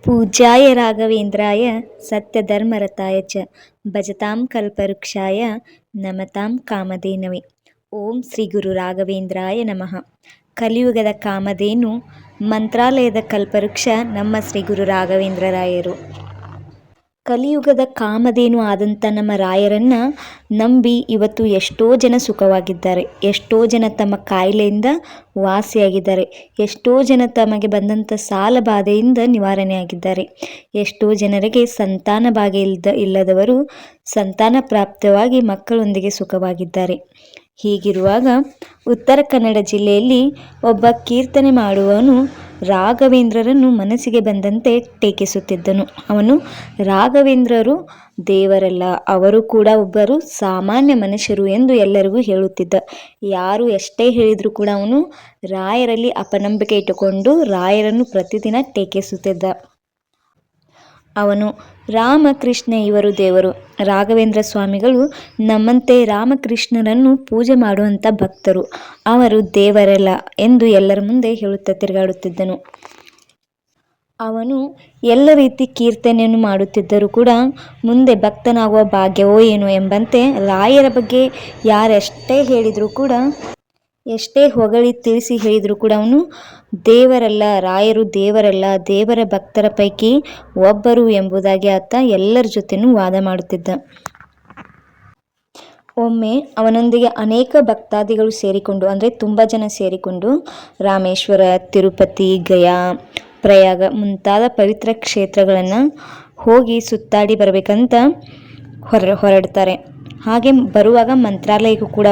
ಪೂಜ್ಯಾಯ ರಾಘವೇಂದ್ರಾಯ ಸತ್ಯಧರ್ಮರತಾಯ ಚ ಭಜತಾಂ ಕಲ್ಪವೃಕ್ಷಾಯ ನಮತಾಂ ಕಾಮಧೇನವೇ. ಓಂ ಶ್ರೀ ಗುರು ರಾಘವೇಂದ್ರಾಯ ನಮಃ. ಕಲಿಯುಗದ ಕಾಮಧೇನು ಮಂತ್ರಾಲಯದ ಕಲ್ಪವೃಕ್ಷ ನಮ್ಮ ಶ್ರೀ ಗುರು ರಾಘವೇಂದ್ರರಾಯರು. ಕಲಿಯುಗದ ಕಾಮಧೇನು ಆದಂಥ ನಮ್ಮ ರಾಯರನ್ನು ನಂಬಿ ಇವತ್ತು ಎಷ್ಟೋ ಜನ ಸುಖವಾಗಿದ್ದಾರೆ. ಎಷ್ಟೋ ಜನ ತಮ್ಮ ಕಾಯಿಲೆಯಿಂದ ವಾಸಿಯಾಗಿದ್ದಾರೆ. ಎಷ್ಟೋ ಜನ ತಮಗೆ ಬಂದಂಥ ಸಾಲ ಬಾಧೆಯಿಂದ ನಿವಾರಣೆಯಾಗಿದ್ದಾರೆ. ಎಷ್ಟೋ ಜನರಿಗೆ ಸಂತಾನ ಭಾಗ್ಯ ಇಲ್ಲದವರು ಸಂತಾನ ಪ್ರಾಪ್ತವಾಗಿ ಮಕ್ಕಳೊಂದಿಗೆ ಸುಖವಾಗಿದ್ದಾರೆ. ಹೀಗಿರುವಾಗ ಉತ್ತರ ಕನ್ನಡ ಜಿಲ್ಲೆಯಲ್ಲಿ ಒಬ್ಬ ಕೀರ್ತನೆ ಮಾಡುವವನು ರಾಘವೇಂದ್ರರನ್ನು ಮನಸ್ಸಿಗೆ ಬಂದಂತೆ ಟೀಕಿಸುತ್ತಿದ್ದನು. ಅವನು ರಾಘವೇಂದ್ರರು ದೇವರಲ್ಲ, ಅವರು ಕೂಡ ಒಬ್ಬರು ಸಾಮಾನ್ಯ ಮನುಷ್ಯರು ಎಂದು ಎಲ್ಲರಿಗೂ ಹೇಳುತ್ತಿದ್ದ. ಯಾರು ಎಷ್ಟೇ ಹೇಳಿದರೂ ಕೂಡ ಅವನು ರಾಯರಲ್ಲಿ ಅಪನಂಬಿಕೆ ಇಟ್ಟುಕೊಂಡು ರಾಯರನ್ನು ಪ್ರತಿದಿನ ಟೀಕಿಸುತ್ತಿದ್ದ. ಅವನು ರಾಮಕೃಷ್ಣ ಇವರು ದೇವರು, ರಾಘವೇಂದ್ರ ಸ್ವಾಮಿಗಳು ನಮ್ಮಂತೆ ರಾಮಕೃಷ್ಣರನ್ನು ಪೂಜೆ ಮಾಡುವಂಥ ಭಕ್ತರು, ಅವರು ದೇವರಲ್ಲ ಎಂದು ಎಲ್ಲರ ಮುಂದೆ ಹೇಳುತ್ತಾ ತಿರುಗಾಡುತ್ತಿದ್ದನು. ಅವನು ಎಲ್ಲ ರೀತಿ ಕೀರ್ತನೆಯನ್ನು ಮಾಡುತ್ತಿದ್ದರೂ ಕೂಡ ಮುಂದೆ ಭಕ್ತನಾಗುವ ಭಾಗ್ಯವೋ ಏನೋ ಎಂಬಂತೆ ರಾಯರ ಬಗ್ಗೆ ಯಾರೆಷ್ಟೇ ಹೇಳಿದರೂ ಕೂಡ, ಎಷ್ಟೇ ಹೊಗಳಿ ತಿಳಿಸಿ ಹೇಳಿದರೂ ಕೂಡ ಅವನು ದೇವರಲ್ಲ, ರಾಯರು ದೇವರಲ್ಲ, ದೇವರ ಭಕ್ತರ ಪೈಕಿ ಒಬ್ಬರು ಎಂಬುದಾಗಿ ಆತ ಎಲ್ಲರ ಜೊತೆನೂ ವಾದ ಮಾಡುತ್ತಿದ್ದ. ಒಮ್ಮೆ ಅವನೊಂದಿಗೆ ಅನೇಕ ಭಕ್ತಾದಿಗಳು ಸೇರಿಕೊಂಡು, ಅಂದರೆ ತುಂಬ ಜನ ಸೇರಿಕೊಂಡು ರಾಮೇಶ್ವರ, ತಿರುಪತಿ, ಗಯಾ, ಪ್ರಯಾಗ ಮುಂತಾದ ಪವಿತ್ರ ಕ್ಷೇತ್ರಗಳನ್ನು ಹೋಗಿ ಸುತ್ತಾಡಿ ಬರಬೇಕಂತ ಹೊರಡ್ತಾರೆ. ಹಾಗೆ ಬರುವಾಗ ಮಂತ್ರಾಲಯಕ್ಕೂ ಕೂಡ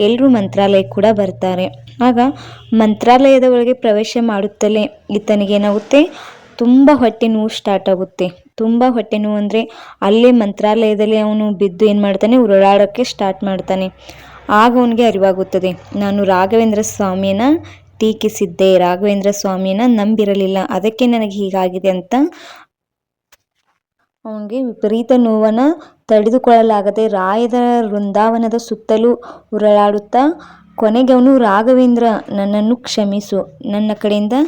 ಎಲ್ಲರೂ ಮಂತ್ರಾಲಯಕ್ಕೆ ಕೂಡ ಬರ್ತಾರೆ. ಆಗ ಮಂತ್ರಾಲಯದ ಒಳಗೆ ಪ್ರವೇಶ ಮಾಡುತ್ತಲೇ ಈತನಿಗೇನಾಗುತ್ತೆ, ತುಂಬ ಹೊಟ್ಟೆ ನೋವು ಸ್ಟಾರ್ಟ್ ಆಗುತ್ತೆ. ತುಂಬ ಹೊಟ್ಟೆ ನೋವು ಅಂದರೆ ಅಲ್ಲೇ ಮಂತ್ರಾಲಯದಲ್ಲಿ ಅವನು ಬಿದ್ದು ಏನು ಮಾಡ್ತಾನೆ, ಉರುಳಾಡೋಕ್ಕೆ ಸ್ಟಾರ್ಟ್ ಮಾಡ್ತಾನೆ. ಆಗ ಅವನಿಗೆ ಅರಿವಾಗುತ್ತದೆ, ನಾನು ರಾಘವೇಂದ್ರ ಸ್ವಾಮಿಯನ್ನು ಟೀಕಿಸಿದ್ದೆ, ರಾಘವೇಂದ್ರ ಸ್ವಾಮಿಯನ್ನು ನಂಬಿರಲಿಲ್ಲ, ಅದಕ್ಕೆ ನನಗೆ ಹೀಗಾಗಿದೆ ಅಂತ ಅವನಿಗೆ ವಿಪರೀತ ನೋವನ್ನು ತಡೆದುಕೊಳ್ಳಲಾಗದೆ ರಾಯರ ವೃಂದಾವನದ ಸುತ್ತಲೂ ಉರುಳಾಡುತ್ತಾ ಕೊನೆಗೆ ಅವನು ರಾಘವೇಂದ್ರ ನನ್ನನ್ನು ಕ್ಷಮಿಸು, ನನ್ನ ಕಡೆಯಿಂದ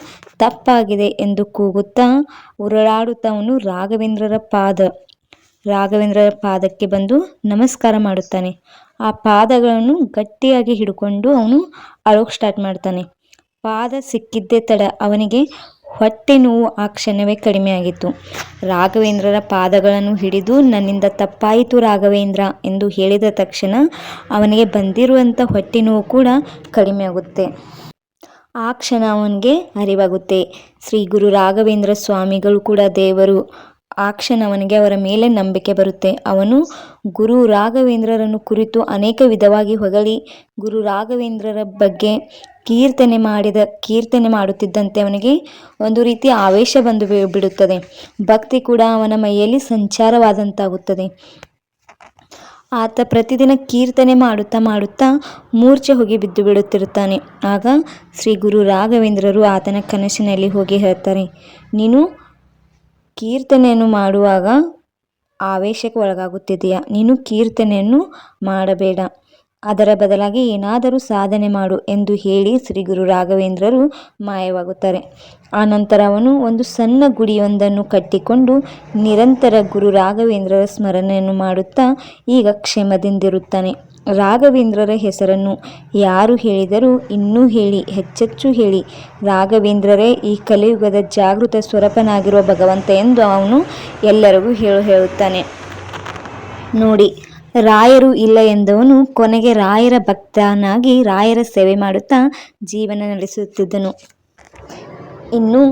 ತಪ್ಪಾಗಿದೆ ಎಂದು ಕೂಗುತ್ತಾ ಉರುಳಾಡುತ್ತಾ ಅವನು ರಾಘವೇಂದ್ರರ ಪಾದಕ್ಕೆ ಬಂದು ನಮಸ್ಕಾರ ಮಾಡುತ್ತಾನೆ. ಆ ಪಾದಗಳನ್ನು ಗಟ್ಟಿಯಾಗಿ ಹಿಡ್ಕೊಂಡು ಅವನು ಅಳೋಕೆ ಸ್ಟಾರ್ಟ್ ಮಾಡ್ತಾನೆ. ಪಾದ ಸಿಕ್ಕಿದ್ದೇ ತಡ ಅವನಿಗೆ ಹೊಟ್ಟೆ ನೋವು ಆ ಕ್ಷಣವೇ ಕಡಿಮೆ ಆಗಿತ್ತು. ರಾಘವೇಂದ್ರರ ಪಾದಗಳನ್ನು ಹಿಡಿದು ನನ್ನಿಂದ ತಪ್ಪಾಯಿತು ರಾಘವೇಂದ್ರ ಎಂದು ಹೇಳಿದ ತಕ್ಷಣ ಅವನಿಗೆ ಬಂದಿರುವಂಥ ಹೊಟ್ಟೆ ನೋವು ಕೂಡ ಕಡಿಮೆ ಆಗುತ್ತೆ. ಆ ಕ್ಷಣ ಅವನಿಗೆ ಅರಿವಾಗುತ್ತೆ, ಶ್ರೀ ಗುರು ರಾಘವೇಂದ್ರ ಸ್ವಾಮಿಗಳು ಕೂಡ ದೇವರು. ಆ ಕ್ಷಣ ಅವನಿಗೆ ಅವರ ಮೇಲೆ ನಂಬಿಕೆ ಬರುತ್ತೆ. ಅವನು ಗುರು ರಾಘವೇಂದ್ರರನ್ನು ಕುರಿತು ಅನೇಕ ವಿಧವಾಗಿ ಹೊಗಳಿ ಗುರು ರಾಘವೇಂದ್ರರ ಬಗ್ಗೆ ಕೀರ್ತನೆ ಮಾಡುತ್ತಿದ್ದಂತೆ ಅವನಿಗೆ ಒಂದು ರೀತಿ ಆವೇಶ ಬಂದು ಬಿಡುತ್ತದೆ. ಭಕ್ತಿ ಕೂಡ ಅವನ ಮೈಯಲ್ಲಿ ಸಂಚಾರವಾದಂತಾಗುತ್ತದೆ. ಆತ ಪ್ರತಿದಿನ ಕೀರ್ತನೆ ಮಾಡುತ್ತಾ ಮೂರ್ಛೆ ಹೋಗಿ ಬಿದ್ದು ಬಿಡುತ್ತಿರುತ್ತಾನೆ. ಆಗ ಶ್ರೀ ಗುರು ರಾಘವೇಂದ್ರರು ಆತನ ಕನಸಿನಲ್ಲಿ ಹೋಗಿ ಹೇಳ್ತಾರೆ, ನೀನು ಕೀರ್ತನೆಯನ್ನು ಮಾಡುವಾಗ ಆವೇಶಕ್ಕೆ ಒಳಗಾಗುತ್ತಿದೆಯಾ, ನೀನು ಕೀರ್ತನೆಯನ್ನು ಮಾಡಬೇಡ, ಅದರ ಬದಲಾಗಿ ಏನಾದರೂ ಸಾಧನೆ ಮಾಡು ಎಂದು ಹೇಳಿ ಶ್ರೀ ಗುರು ರಾಘವೇಂದ್ರರು ಮಾಯವಾಗುತ್ತಾರೆ. ಆನಂತರ ಅವನು ಒಂದು ಸಣ್ಣ ಗುಡಿಯೊಂದನ್ನು ಕಟ್ಟಿಕೊಂಡು ನಿರಂತರ ಗುರು ರಾಘವೇಂದ್ರರ ಸ್ಮರಣೆಯನ್ನು ಮಾಡುತ್ತಾ ಈಗ ಕ್ಷೇಮದಿಂದಿರುತ್ತಾನೆ. ರಾಘವೇಂದ್ರರ ಹೆಸರನ್ನು ಯಾರು ಹೇಳಿದರೂ ಇನ್ನೂ ಹೇಳಿ, ಹೆಚ್ಚೆಚ್ಚು ಹೇಳಿ, ರಾಘವೇಂದ್ರರೇ ಈ ಕಲಿಯುಗದ ಜಾಗೃತ ಸ್ವರೂಪನಾಗಿರುವ ಭಗವಂತ ಎಂದು ಅವನು ಎಲ್ಲರಿಗೂ ಹೇಳುತ್ತಾನೆ. ನೋಡಿ, ರಾಯರು ಇಲ್ಲ ಎಂದವನು ಕೊನೆಗೆ ರಾಯರ ಭಕ್ತನಾಗಿ ರಾಯರ ಸೇವೆ ಮಾಡುತ್ತಾ ಜೀವನ ನಡೆಸುತ್ತಿದ್ದನು. ಇನ್ನು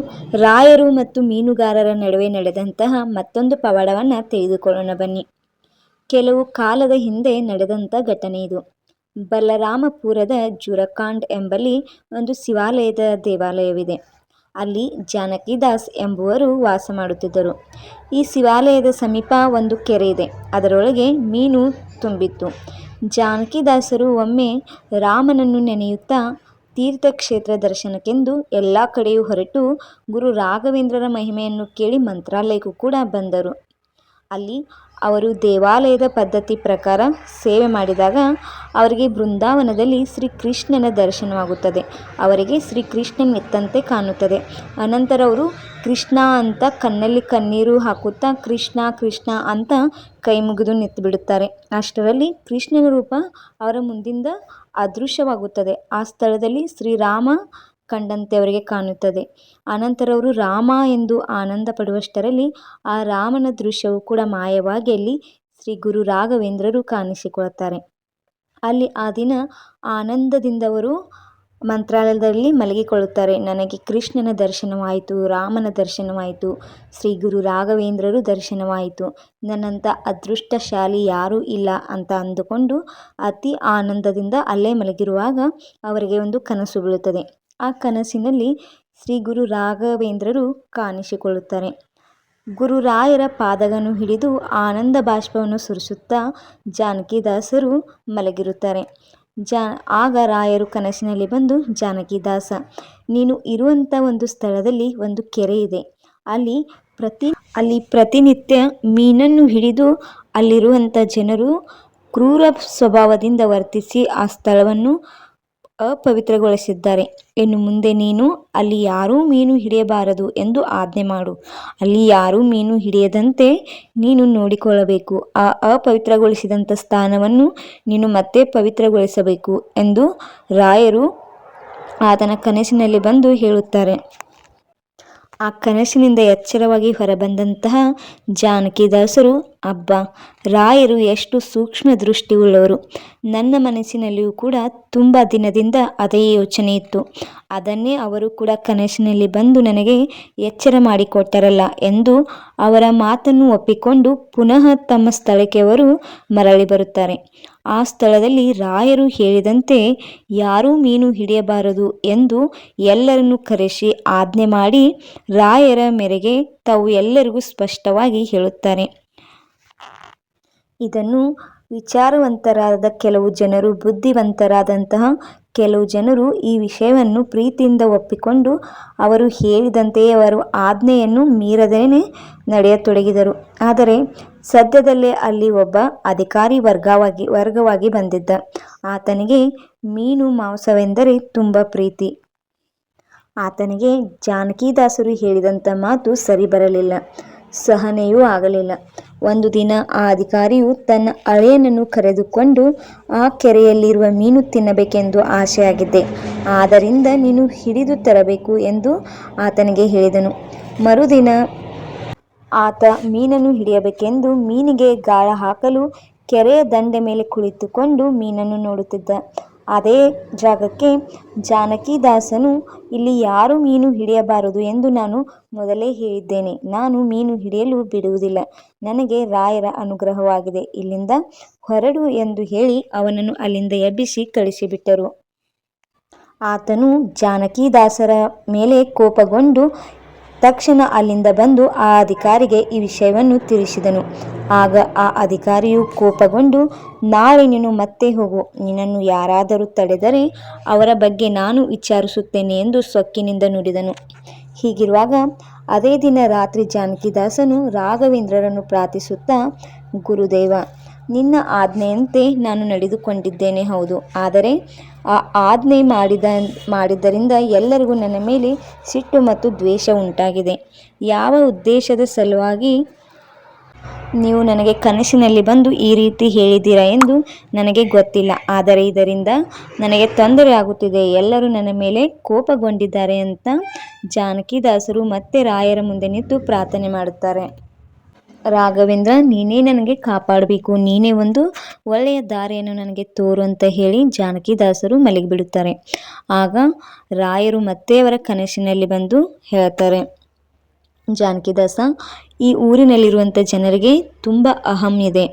ರಾಯರು ಮತ್ತು ಮೀನುಗಾರರ ನಡುವೆ ನಡೆದಂತಹ ಮತ್ತೊಂದು ಪವಾಡವನ್ನು ತಿಳಿದುಕೊಳ್ಳೋಣ ಬನ್ನಿ. ಕೆಲವು ಕಾಲದ ಹಿಂದೆ ನಡೆದಂಥ ಘಟನೆ ಇದು. ಬಲರಾಮಪುರದ ಜುರಕಾಂಡ್ ಎಂಬಲ್ಲಿ ಒಂದು ದೇವಾಲಯವಿದೆ. ಅಲ್ಲಿ ಜಾನಕಿದಾಸ್ ಎಂಬುವರು ವಾಸ ಮಾಡುತ್ತಿದ್ದರು. ಈ ಶಿವಾಲಯದ ಸಮೀಪ ಒಂದು ಕೆರೆ ಇದೆ, ಅದರೊಳಗೆ ಮೀನು ತುಂಬಿತ್ತು. ಜಾನಕಿದಾಸರು ಒಮ್ಮೆ ರಾಮನನ್ನು ನೆನೆಯುತ್ತಾ ತೀರ್ಥಕ್ಷೇತ್ರ ದರ್ಶನಕ್ಕೆಂದು ಎಲ್ಲ ಕಡೆಯೂ ಹೊರಟು ಗುರು ರಾಘವೇಂದ್ರರ ಮಹಿಮೆಯನ್ನು ಕೇಳಿ ಮಂತ್ರಾಲಯಕ್ಕೂ ಕೂಡ ಬಂದರು. ಅಲ್ಲಿ ಅವರು ದೇವಾಲಯದ ಪದ್ಧತಿ ಪ್ರಕಾರ ಸೇವೆ ಮಾಡಿದಾಗ ಅವರಿಗೆ ಬೃಂದಾವನದಲ್ಲಿ ಶ್ರೀಕೃಷ್ಣನ ದರ್ಶನವಾಗುತ್ತದೆ. ಅವರಿಗೆ ಶ್ರೀಕೃಷ್ಣನೆತ್ತಂತೆ ಕಾಣುತ್ತದೆ. ಅನಂತರ ಅವರು ಕೃಷ್ಣ ಅಂತ ಕಣ್ಣಲ್ಲಿ ಕಣ್ಣೀರು ಹಾಕುತ್ತಾ ಕೃಷ್ಣ ಕೃಷ್ಣ ಅಂತ ಕೈ ಮುಗಿದು ನಿಂತು ಬಿಡುತ್ತಾರೆ. ಅಷ್ಟರಲ್ಲಿ ಕೃಷ್ಣನ ರೂಪ ಅವರ ಮುಂದಿಂದ ಅದೃಶ್ಯವಾಗುತ್ತದೆ. ಆ ಸ್ಥಳದಲ್ಲಿ ಶ್ರೀರಾಮ ಕಂಡಂತೆ ಅವರಿಗೆ ಕಾಣುತ್ತದೆ. ಅನಂತರ ಅವರು ರಾಮ ಎಂದು ಆನಂದ ಪಡುವಷ್ಟರಲ್ಲಿ ಆ ರಾಮನ ದೃಶ್ಯವು ಕೂಡ ಮಾಯವಾಗಿ ಅಲ್ಲಿ ಶ್ರೀ ಗುರು ರಾಘವೇಂದ್ರರು ಕಾಣಿಸಿಕೊಳ್ಳುತ್ತಾರೆ. ಅಲ್ಲಿ ಆ ದಿನ ಆನಂದದಿಂದ ಅವರು ಮಂತ್ರಾಲಯದಲ್ಲಿ ಮಲಗಿಕೊಳ್ಳುತ್ತಾರೆ. ನನಗೆ ಕೃಷ್ಣನ ದರ್ಶನವಾಯಿತು, ರಾಮನ ದರ್ಶನವಾಯಿತು, ಶ್ರೀ ಗುರು ರಾಘವೇಂದ್ರರು ದರ್ಶನವಾಯಿತು, ನನ್ನಂಥ ಅದೃಷ್ಟಶಾಲಿ ಯಾರೂ ಇಲ್ಲ ಅಂತ ಅಂದುಕೊಂಡು ಅತಿ ಆನಂದದಿಂದ ಅಲ್ಲೇ ಮಲಗಿರುವಾಗ ಅವರಿಗೆ ಒಂದು ಕನಸು ಬೀಳುತ್ತದೆ. ಆ ಕನಸಿನಲ್ಲಿ ಶ್ರೀ ಗುರು ರಾಘವೇಂದ್ರರು ಕಾಣಿಸಿಕೊಳ್ಳುತ್ತಾರೆ. ಗುರುರಾಯರ ಪಾದವನ್ನು ಹಿಡಿದು ಆನಂದ ಬಾಷ್ಪವನ್ನು ಸುರಿಸುತ್ತಾ ಜಾನಕಿದಾಸರು ಮಲಗಿರುತ್ತಾರೆ. ಆಗ ರಾಯರು ಕನಸಿನಲ್ಲಿ ಬಂದು, ಜಾನಕಿದಾಸ, ನೀನು ಇರುವಂಥ ಒಂದು ಸ್ಥಳದಲ್ಲಿ ಒಂದು ಕೆರೆ ಇದೆ. ಅಲ್ಲಿ ಪ್ರತಿನಿತ್ಯ ಮೀನನ್ನು ಹಿಡಿದು ಅಲ್ಲಿರುವಂಥ ಜನರು ಕ್ರೂರ ಸ್ವಭಾವದಿಂದ ವರ್ತಿಸಿ ಆ ಸ್ಥಳವನ್ನು ಅಪವಿತ್ರಗೊಳಿಸಿದ್ದಾರೆ. ಇನ್ನು ಮುಂದೆ ನೀನು ಅಲ್ಲಿ ಯಾರೂ ಮೀನು ಹಿಡಿಯಬಾರದು ಎಂದು ಆಜ್ಞೆ ಮಾಡು. ಅಲ್ಲಿ ಯಾರೂ ಮೀನು ಹಿಡಿಯದಂತೆ ನೀನು ನೋಡಿಕೊಳ್ಳಬೇಕು. ಆ ಅಪವಿತ್ರಗೊಳಿಸಿದಂಥ ಸ್ಥಾನವನ್ನು ನೀನು ಮತ್ತೆ ಪವಿತ್ರಗೊಳಿಸಬೇಕು ಎಂದು ರಾಯರು ಆತನ ಕನಸಿನಲ್ಲಿ ಬಂದು ಹೇಳುತ್ತಾರೆ. ಆ ಕನಸಿನಿಂದ ಎಚ್ಚರವಾಗಿ ಹೊರಬಂದಂತಹ ಜಾನಕಿದಾಸರು, ಅಬ್ಬಾ, ರಾಯರು ಎಷ್ಟು ಸೂಕ್ಷ್ಮ ದೃಷ್ಟಿಯುಳ್ಳವರು. ನನ್ನ ಮನಸ್ಸಿನಲ್ಲಿಯೂ ಕೂಡ ತುಂಬ ದಿನದಿಂದ ಅದೇ ಯೋಚನೆ ಇತ್ತು. ಅದನ್ನೇ ಅವರು ಕೂಡ ಕನಸಿನಲ್ಲಿ ಬಂದು ನನಗೆ ಎಚ್ಚರ ಮಾಡಿಕೊಟ್ಟರಲ್ಲ ಎಂದು ಅವರ ಮಾತನ್ನು ಒಪ್ಪಿಕೊಂಡು ಪುನಃ ತಮ್ಮ ಸ್ಥಳಕ್ಕೆ ಅವರು ಮರಳಿ ಬರುತ್ತಾರೆ. ಆ ಸ್ಥಳದಲ್ಲಿ ರಾಯರು ಹೇಳಿದಂತೆ ಯಾರೂ ಮೀನು ಹಿಡಿಯಬಾರದು ಎಂದು ಎಲ್ಲರನ್ನೂ ಕರೆಸಿ ಆಜ್ಞೆ ಮಾಡಿ ರಾಯರ ಮೇರೆಗೆ ತಾವು ಎಲ್ಲರಿಗೂ ಸ್ಪಷ್ಟವಾಗಿ ಹೇಳುತ್ತಾರೆ. ಇದನ್ನು ವಿಚಾರವಂತರಾದ ಕೆಲವು ಜನರು, ಬುದ್ಧಿವಂತರಾದಂತಹ ಕೆಲವು ಜನರು ಈ ವಿಷಯವನ್ನು ಪ್ರೀತಿಯಿಂದ ಒಪ್ಪಿಕೊಂಡು ಅವರು ಹೇಳಿದಂತೆಯೇ ಅವರು ಆಜ್ಞೆಯನ್ನು ಮೀರದೇನೆ ನಡೆಯತೊಡಗಿದರು. ಆದರೆ ಸದ್ಯದಲ್ಲೇ ಅಲ್ಲಿ ಒಬ್ಬ ಅಧಿಕಾರಿ ವರ್ಗವಾಗಿ ಬಂದಿದ್ದ. ಆತನಿಗೆ ಮೀನು ಮಾಂಸವೆಂದರೆ ತುಂಬ ಪ್ರೀತಿ. ಆತನಿಗೆ ಜಾನಕಿದಾಸರು ಹೇಳಿದಂಥ ಮಾತು ಸರಿ ಬರಲಿಲ್ಲ, ಸಹನೆಯೂ ಆಗಲಿಲ್ಲ. ಒಂದು ದಿನ ಆ ಅಧಿಕಾರಿಯು ತನ್ನ ಅಳಿಯನನ್ನು ಕರೆದುಕೊಂಡು ಆ ಕೆರೆಯಲ್ಲಿರುವ ಮೀನು ತಿನ್ನಬೇಕೆಂದು ಆಸೆಯಾಗಿದೆ, ಆದ್ದರಿಂದ ನೀನು ಹಿಡಿದು ತರಬೇಕು ಎಂದು ಆತನಿಗೆ ಹೇಳಿದನು. ಮರುದಿನ ಆತ ಮೀನನ್ನು ಹಿಡಿಯಬೇಕೆಂದು ಮೀನಿಗೆ ಗಾಳ ಹಾಕಲು ಕೆರೆಯ ದಂಡೆ ಮೇಲೆ ಕುಳಿತುಕೊಂಡು ಮೀನನ್ನು ನೋಡುತ್ತಿದ್ದ. ಅದೇ ಜಾಗಕ್ಕೆ ಜಾನಕಿದಾಸನು, ಇಲ್ಲಿ ಯಾರೂ ಮೀನು ಹಿಡಿಯಬಾರದು ಎಂದು ನಾನು ಮೊದಲೇ ಹೇಳಿದ್ದೇನೆ. ನಾನು ಮೀನು ಹಿಡಿಯಲು ಬಿಡುವುದಿಲ್ಲ. ನನಗೆ ರಾಯರ ಅನುಗ್ರಹವಾಗಿದೆ. ಇಲ್ಲಿಂದ ಹೊರಡು ಎಂದು ಹೇಳಿ ಅವನನ್ನು ಅಲ್ಲಿಂದ ಎಬ್ಬಿಸಿ ಕಳಿಸಿಬಿಟ್ಟರು. ಆತನು ಜಾನಕಿದಾಸರ ಮೇಲೆ ಕೋಪಗೊಂಡು ತಕ್ಷಣ ಅಲ್ಲಿಂದ ಬಂದು ಆ ಅಧಿಕಾರಿಗೆ ಈ ವಿಷಯವನ್ನು ತಿಳಿಸಿದನು. ಆಗ ಆ ಅಧಿಕಾರಿಯು ಕೋಪಗೊಂಡು, ನಾಳೆ ನೀನು ಮತ್ತೆ ಹೋಗು, ನಿನ್ನನ್ನು ಯಾರಾದರೂ ತಡೆದರೆ ಅವರ ಬಗ್ಗೆ ನಾನು ವಿಚಾರಿಸುತ್ತೇನೆ ಎಂದು ಸೊಕ್ಕಿನಿಂದ ನುಡಿದನು. ಹೀಗಿರುವಾಗ ಅದೇ ದಿನ ರಾತ್ರಿ ಜಾನಕಿದಾಸನು ರಾಘವೇಂದ್ರರನ್ನು ಪ್ರಾರ್ಥಿಸುತ್ತಾ, ಗುರುದೇವ, ನಿನ್ನ ಆಜ್ಞೆಯಂತೆ ನಾನು ನಡೆದುಕೊಂಡಿದ್ದೇನೆ, ಹೌದು. ಆದರೆ ಆ ಆಜ್ಞೆ ಮಾಡಿದ್ದರಿಂದ ಎಲ್ಲರಿಗೂ ನನ್ನ ಮೇಲೆ ಸಿಟ್ಟು ಮತ್ತು ದ್ವೇಷ ಉಂಟಾಗಿದೆ. ಯಾವ ಉದ್ದೇಶದ ಸಲುವಾಗಿ ನೀವು ನನಗೆ ಕನಸಿನಲ್ಲಿ ಬಂದು ಈ ರೀತಿ ಹೇಳಿದ್ದೀರಾ ಎಂದು ನನಗೆ ಗೊತ್ತಿಲ್ಲ. ಆದರೆ ಇದರಿಂದ ನನಗೆ ತೊಂದರೆ ಆಗುತ್ತಿದೆ. ಎಲ್ಲರೂ ನನ್ನ ಮೇಲೆ ಕೋಪಗೊಂಡಿದ್ದಾರೆ ಅಂತ ಜಾನಕಿದಾಸರು ಮತ್ತೆ ರಾಯರ ಮುಂದೆ ನಿಂತು ಪ್ರಾರ್ಥನೆ ಮಾಡುತ್ತಾರೆ. ರಾಘವೇಂದ್ರ, ನೀನೇ ನನಗೆ ಕಾಪಾಡಬೇಕು, ನೀನೇ ಒಂದು ಒಳ್ಳೆಯ ದಾರಿಯನ್ನು ನನಗೆ ತೋರು ಅಂತ ಹೇಳಿ ಜಾನಕಿದಾಸರು ಮಲಗಿಬಿಡುತ್ತಾರೆ. ಆಗ ರಾಯರು ಮತ್ತೆ ಅವರ ಕನಸಿನಲ್ಲಿ ಬಂದು ಹೇಳ್ತಾರೆ, ಜಾನಕಿದಾಸ, ಈ ಊರಿನಲ್ಲಿರುವಂಥ ಜನರಿಗೆ ತುಂಬ ಅಹಂ ಇದೆ.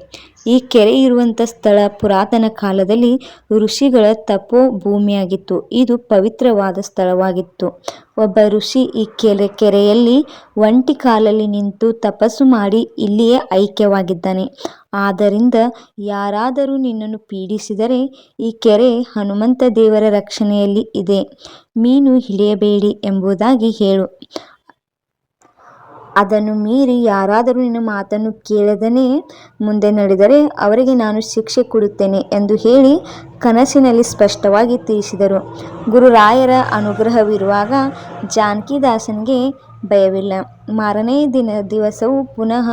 ಈ ಕೆರೆ ಇರುವಂಥ ಸ್ಥಳ ಪುರಾತನ ಕಾಲದಲ್ಲಿ ಋಷಿಗಳ ತಪೋ ಭೂಮಿಯಾಗಿತ್ತು. ಇದು ಪವಿತ್ರವಾದ ಸ್ಥಳವಾಗಿತ್ತು. ಒಬ್ಬ ಋಷಿ ಈ ಕೆರೆಯಲ್ಲಿ ಒಂಟಿ ಕಾಲಲ್ಲಿ ನಿಂತು ತಪಸ್ಸು ಮಾಡಿ ಇಲ್ಲಿಯೇ ಐಕ್ಯವಾಗಿದ್ದಾನೆ. ಆದ್ದರಿಂದ ಯಾರಾದರೂ ನಿನ್ನನ್ನು ಪೀಡಿಸಿದರೆ ಈ ಕೆರೆ ಹನುಮಂತ ದೇವರ ರಕ್ಷಣೆಯಲ್ಲಿ ಇದೆ, ಮೀನು ಹಿಡಿಯಬೇಡಿ ಎಂಬುದಾಗಿ ಹೇಳು. ಅದನ್ನು ಮೀರಿ ಯಾರಾದರೂ ನಿನ್ನ ಮಾತನ್ನು ಕೇಳದನೇ ಮುಂದೆ ನಡೆದರೆ ಅವರಿಗೆ ನಾನು ಶಿಕ್ಷೆ ಕೊಡುತ್ತೇನೆ ಎಂದು ಹೇಳಿ ಕನಸಿನಲ್ಲಿ ಸ್ಪಷ್ಟವಾಗಿ ತಿಳಿಸಿದರು. ಗುರುರಾಯರ ಅನುಗ್ರಹವಿರುವಾಗ ಜಾನಕಿದಾಸನಿಗೆ ಭಯವಿಲ್ಲ. ಮಾರನೇ ದಿವಸವೂ ಪುನಃ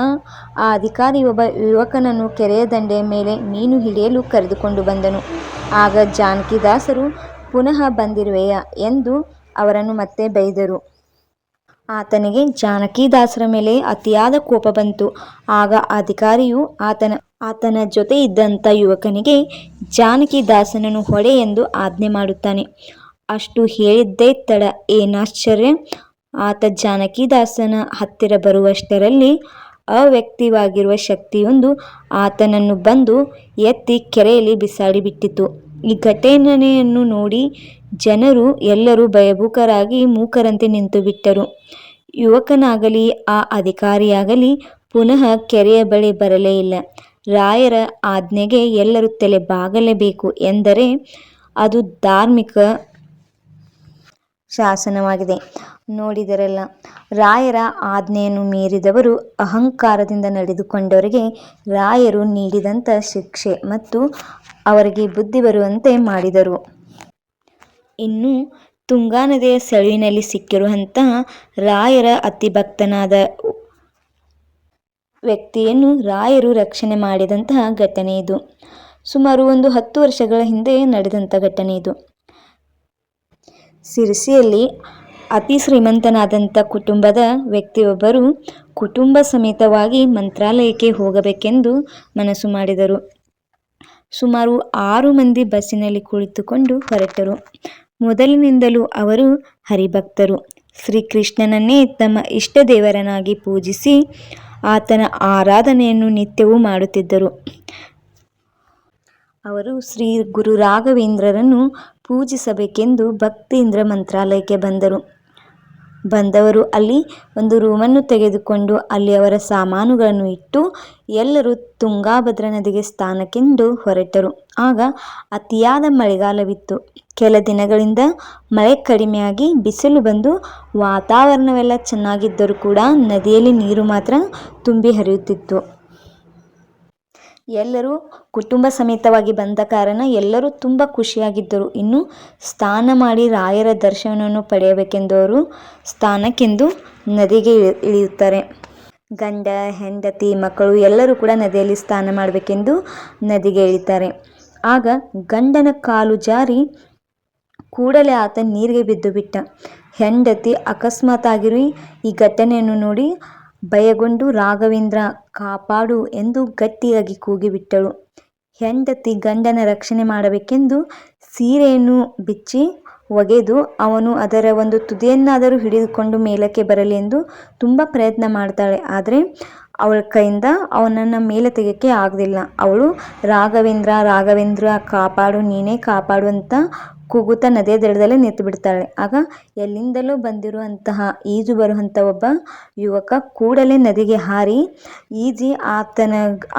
ಆ ಅಧಿಕಾರಿ ಒಬ್ಬ ಯುವಕನನ್ನು ಕೆರೆಯ ದಂಡೆಯ ಮೇಲೆ ಮೀನು ಹಿಡಿಯಲು ಕರೆದುಕೊಂಡು ಬಂದನು. ಆಗ ಜಾನಕಿದಾಸರು ಪುನಃ ಬಂದಿರುವೆಯಾ ಎಂದು ಅವರನ್ನು ಮತ್ತೆ ಬೈದರು. ಆತನಿಗೆ ಜಾನಕಿದಾಸರ ಮೇಲೆ ಅತಿಯಾದ ಕೋಪ ಬಂತು. ಆಗ ಅಧಿಕಾರಿಯು ಆತನ ಜೊತೆ ಇದ್ದಂಥ ಯುವಕನಿಗೆ ಜಾನಕಿದಾಸನನ್ನು ಹೊಡೆ ಎಂದು ಆಜ್ಞೆ ಮಾಡುತ್ತಾನೆ. ಅಷ್ಟು ಹೇಳಿದ್ದೇ ತಡ, ಏನಾಶ್ಚರ್ಯ! ಆತ ಜಾನಕಿದಾಸನ ಹತ್ತಿರ ಬರುವಷ್ಟರಲ್ಲಿ ಅವ್ಯಕ್ತವಾಗಿರುವ ಶಕ್ತಿಯೊಂದು ಆತನನ್ನು ಬಂದು ಎತ್ತಿ ಕೆರೆಯಲ್ಲಿ ಬಿಸಾಡಿಬಿಟ್ಟಿತು. ಈ ಘಟನೆಯನ್ನು ನೋಡಿ ಜನರು ಎಲ್ಲರೂ ಭಯಭೀತರಾಗಿ ಮೂಕರಂತೆ ನಿಂತುಬಿಟ್ಟರು. ಯುವಕನಾಗಲಿ ಆ ಅಧಿಕಾರಿಯಾಗಲಿ ಪುನಃ ಕೆರೆಯ ಬಳಿ ಬರಲೇ ಇಲ್ಲ. ರಾಯರ ಆಜ್ಞೆಗೆ ಎಲ್ಲರೂ ತಲೆ ಬಾಗಲೇಬೇಕು ಎಂದರೆ ಅದು ಧಾರ್ಮಿಕ ಶಾಸನವಾಗಿದೆ. ನೋಡಿದರಲ್ಲ, ರಾಯರ ಆಜ್ಞೆಯನ್ನು ಮೀರಿದವರು, ಅಹಂಕಾರದಿಂದ ನಡೆದುಕೊಂಡವರಿಗೆ ರಾಯರು ನೀಡಿದಂಥ ಶಿಕ್ಷೆ ಮತ್ತು ಅವರಿಗೆ ಬುದ್ಧಿ ಬರುವಂತೆ ಮಾಡಿದರು. ಇನ್ನು ತುಂಗಾ ನದಿಯ ಸೆಳುವಿನಲ್ಲಿ ಸಿಕ್ಕಿರುವಂತಹ ರಾಯರ ಅತಿಭಕ್ತನಾದ ವ್ಯಕ್ತಿಯನ್ನು ರಾಯರು ರಕ್ಷಣೆ ಮಾಡಿದಂತಹ ಘಟನೆ ಇದು. ಸುಮಾರು 10 ವರ್ಷಗಳ ಹಿಂದೆ ನಡೆದಂಥ ಘಟನೆ ಇದು. ಸಿರ್ಸಿಯಲ್ಲಿ ಅತಿ ಶ್ರೀಮಂತನಾದಂಥ ಕುಟುಂಬದ ವ್ಯಕ್ತಿಯೊಬ್ಬರು ಕುಟುಂಬ ಸಮೇತವಾಗಿ ಮಂತ್ರಾಲಯಕ್ಕೆ ಹೋಗಬೇಕೆಂದು ಮನಸ್ಸು ಮಾಡಿದರು. ಸುಮಾರು 6 ಮಂದಿ ಬಸ್ಸಿನಲ್ಲಿ ಕುಳಿತುಕೊಂಡು ಹೊರಟರು. ಮೊದಲಿನಿಂದಲೂ ಅವರು ಹರಿಭಕ್ತರು. ಶ್ರೀಕೃಷ್ಣನನ್ನೇ ತಮ್ಮ ಇಷ್ಟ ದೇವರನ್ನಾಗಿ ಪೂಜಿಸಿ ಆತನ ಆರಾಧನೆಯನ್ನು ನಿತ್ಯವೂ ಮಾಡುತ್ತಿದ್ದರು. ಅವರು ಶ್ರೀ ಗುರು ರಾಘವೇಂದ್ರರನ್ನು ಪೂಜಿಸಬೇಕೆಂದು ಭಕ್ತಿಯಿಂದ ಮಂತ್ರಾಲಯಕ್ಕೆ ಬಂದವರು ಅಲ್ಲಿ ಒಂದು ರೂಮನ್ನು ತೆಗೆದುಕೊಂಡು ಅಲ್ಲಿ ಅವರ ಸಾಮಾನುಗಳನ್ನು ಇಟ್ಟು ಎಲ್ಲರೂ ತುಂಗಾಭದ್ರಾ ನದಿಗೆ ಸ್ನಾನಕ್ಕೆಂದು ಹೊರಟರು. ಆಗ ಅತಿಯಾದ ಮಳೆಗಾಲವಿತ್ತು. ಕೆಲ ದಿನಗಳಿಂದ ಮಳೆ ಕಡಿಮೆಯಾಗಿ ಬಿಸಿಲು ಬಂದು ವಾತಾವರಣವೆಲ್ಲ ಚೆನ್ನಾಗಿದ್ದರೂ ಕೂಡ ನದಿಯಲ್ಲಿ ನೀರು ಮಾತ್ರ ತುಂಬಿ ಹರಿಯುತ್ತಿತ್ತು. ಎಲ್ಲರೂ ಕುಟುಂಬ ಸಮೇತವಾಗಿ ಬಂದ ಕಾರಣ ಎಲ್ಲರೂ ತುಂಬ ಖುಷಿಯಾಗಿದ್ದರು. ಇನ್ನು ಸ್ನಾನ ಮಾಡಿ ರಾಯರ ದರ್ಶನವನ್ನು ಪಡೆಯಬೇಕೆಂದು ಅವರು ಸ್ನಾನಕ್ಕೆಂದು ನದಿಗೆ ಇಳಿಯುತ್ತಾರೆ. ಗಂಡ, ಹೆಂಡತಿ, ಮಕ್ಕಳು ಎಲ್ಲರೂ ಕೂಡ ನದಿಯಲ್ಲಿ ಸ್ನಾನ ಮಾಡಬೇಕೆಂದು ನದಿಗೆ ಇಳಿತಾರೆ. ಆಗ ಗಂಡನ ಕಾಲು ಜಾರಿ ಕೂಡಲೇ ಆತ ನೀರಿಗೆ ಬಿದ್ದು ಬಿಟ್ಟ. ಹೆಂಡತಿ ಅಕಸ್ಮಾತಾಗಿ ಈ ಘಟನೆಯನ್ನು ನೋಡಿ ಭಯಗೊಂಡು ರಾಘವೇಂದ್ರ ಕಾಪಾಡು ಎಂದು ಗಟ್ಟಿಯಾಗಿ ಕೂಗಿಬಿಟ್ಟಳು. ಹೆಂಡತಿ ಗಂಡನ ರಕ್ಷಣೆ ಮಾಡಬೇಕೆಂದು ಸೀರೆಯನ್ನು ಬಿಚ್ಚಿ ಒಗೆದು ಅವನು ಅದರ ಒಂದು ತುದಿಯನ್ನಾದರೂ ಹಿಡಿದುಕೊಂಡು ಮೇಲಕ್ಕೆ ಬರಲಿ ಎಂದು ತುಂಬ ಪ್ರಯತ್ನ ಮಾಡ್ತಾಳೆ. ಆದರೆ ಅವಳ ಕೈಯಿಂದ ಅವನನ್ನು ಮೇಲೆ ತೆಗೆಯೋಕ್ಕೆ ಆಗಲಿಲ್ಲ. ಅವಳು ರಾಘವೇಂದ್ರ ರಾಘವೇಂದ್ರ ಕಾಪಾಡು, ನೀನೇ ಕಾಪಾಡು ಅಂತ ಕೂಗುತ್ತಾ ನದಿಯ ದಡದಲ್ಲೇ ನಿಂತು ಬಿಡ್ತಾಳೆ. ಆಗ ಎಲ್ಲಿಂದಲೂ ಬಂದಿರುವಂತಹ ಈಜು ಬರುವಂಥ ಒಬ್ಬ ಯುವಕ ಕೂಡಲೇ ನದಿಗೆ ಹಾರಿ ಈಜಿ